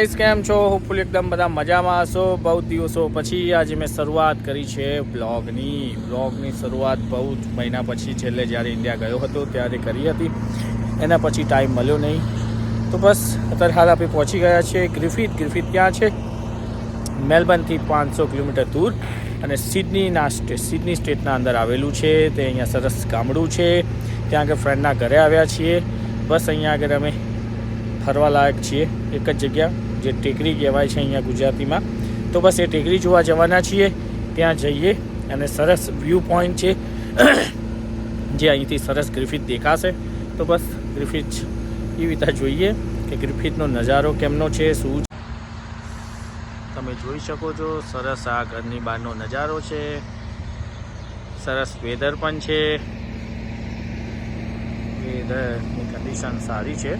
Guys, કેમ છો? Hopefully એકદમ બધા મજામાં હશો. બહુ દિવસો પછી આજે મેં શરૂઆત કરી છે બ્લોગની શરૂઆત બહુ જ મહિના પછી છેલ્લે જ્યારે ઇન્ડિયા ગયો હતો ત્યારે કરી હતી. એના પછી ટાઈમ મળ્યો નહીં. તો બસ અત્યારે હાલ આપણે પહોંચી ગયા છીએ ગ્રિફિથ ક્યાં છે? મેલબર્નથી 500 કિલોમીટર દૂર અને સિડની સ્ટેટના અંદર આવેલું છે. તે અહીંયા સરસ ગામડું છે. ત્યાં આગળ ફ્રેન્ડના ઘરે આવ્યા છીએ. બસ અહીંયા આગળ અમે ફરવા લાયક છીએ એક જ જગ્યા, જે ટેકરી કહેવાય છે અહીંયા ગુજરાતીમાં. તો બસ એ ટેકરી જોવા જવાના છીએ. ત્યાં જઈએ અને સરસ વ્યૂ પોઈન્ટ છે જે અહીંથી સરસ ગ્રિફિથ દેખાશે. તો બસ ગ્રિફિથ એવી રીતે જોઈએ કે ગ્રિફિથનો નજારો કેમનો છે, શું તમે જોઈ શકો છો. સરસ આ ઘરની બહારનો નજારો છે. સરસ વેધર પણ છે. વેધરની કન્ડિશન સારી છે.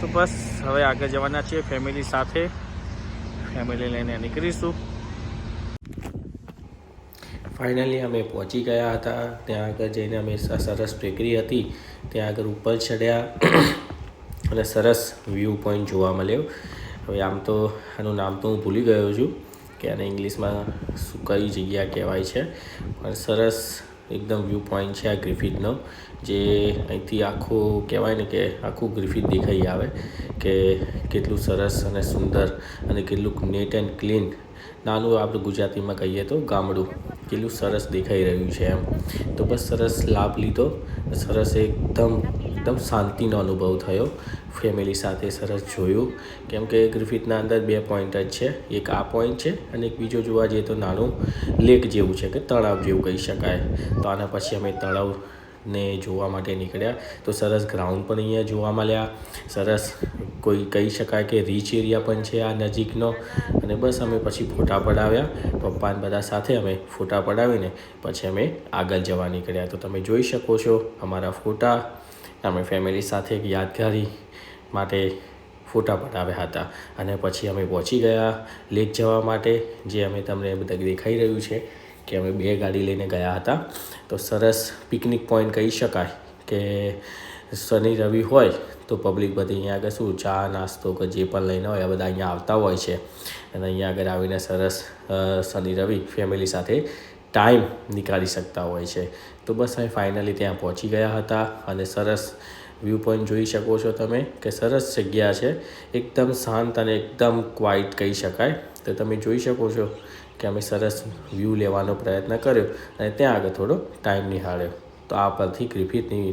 તો બસ હવે આગળ જવાના છીએ ફેમિલી સાથે. ફેમિલી લઈને નીકળીશું. ફાઇનલી અમે પહોંચી ગયા હતા. ત્યાં આગળ જઈને અમે સરસ ટેકરી હતી ત્યાં આગળ ઉપર ચડ્યા અને સરસ વ્યૂ પોઈન્ટ જોવા મળ્યો. હવે આમ તો આનું નામ તો હું ભૂલી ગયો છું કે આને ઇંગ્લિશમાં કઈ જગ્યા કહેવાય છે, પણ સરસ એકદમ વ્યૂ પોઈન્ટ છે આ ગ્રિફિથનો, જે અહીંથી આખું કહેવાય ને કે આખું ગ્રિફિથ દેખાઈ આવે કે કેટલું સરસ અને સુંદર અને કેટલું નીટ એન્ડ ક્લીન. નાનું આપણે ગુજરાતીમાં કહીએ તો ગામડું કેટલું સરસ દેખાઈ રહ્યું છે એમ. તો બસ સરસ લાભ લીધો. સરસ એકદમ શાંતિનો અનુભવ થયો. ફેમિલી સાથે સરસ જોયું, કેમ કે ગ્રિફિથના અંદર 2 પોઈન્ટ જ છે. એક આ પોઈન્ટ છે અને એક બીજો જોવા જઈએ તો નાનું લેક જેવું છે, કે તળાવ જેવું કહી શકાય. તો આના પછી અમે તળાવને જોવા માટે નીકળ્યા. તો સરસ ગ્રાઉન્ડ પણ અહીંયા જોવા મળ્યા. સરસ કોઈ કહી શકાય કે રીચ એરિયા પણ છે આ નજીકનો. અને બસ અમે પછી ફોટા પડાવ્યા પપ્પાને બધા સાથે. અમે ફોટા પડાવીને પછી અમે આગળ જવા નીકળ્યા. તો તમે જોઈ શકો છો અમારા ફોટા. અમે ફેમિલી સાથે એક યાદગારી માટે ફોટા પડાવ્યા હતા. અને પછી અમે પહોંચી ગયા લેક જવા માટે, જે અમે તમને બધા દેખાઈ રહ્યું છે કે અમે 2 ગાડી લઈને ગયા હતા. તો સરસ પિકનિક પોઈન્ટ કહી શકાય કે શનિ રવિ હોય તો પબ્લિક બધી અહીંયા આગળ શું ચા નાસ્તો કે જે પણ લઈને હોય આ બધા અહીંયા આવતા હોય છે. અને અહીંયા આગળ આવીને સરસ શનિ રવિ ફેમિલી સાથે ટાઈમ નીકાળી શકતા હોય છે. તો બસ અમે ફાઇનલી ત્યાં પહોંચી ગયા હતા. અને સરસ વ્યૂ પોઈન્ટ જોઈ શકો છો તમે કે સરસ જગ્યા છે. એકદમ શાંત અને એકદમ ક્વાઇટ કહી શકાય. તો તમે જોઈ શકો છો કે અમે સરસ વ્યૂ લેવાનો પ્રયત્ન કર્યો અને ત્યાં આગળ થોડો ટાઈમ નિહાળ્યો. તો આ પરથી ગ્રિફિથની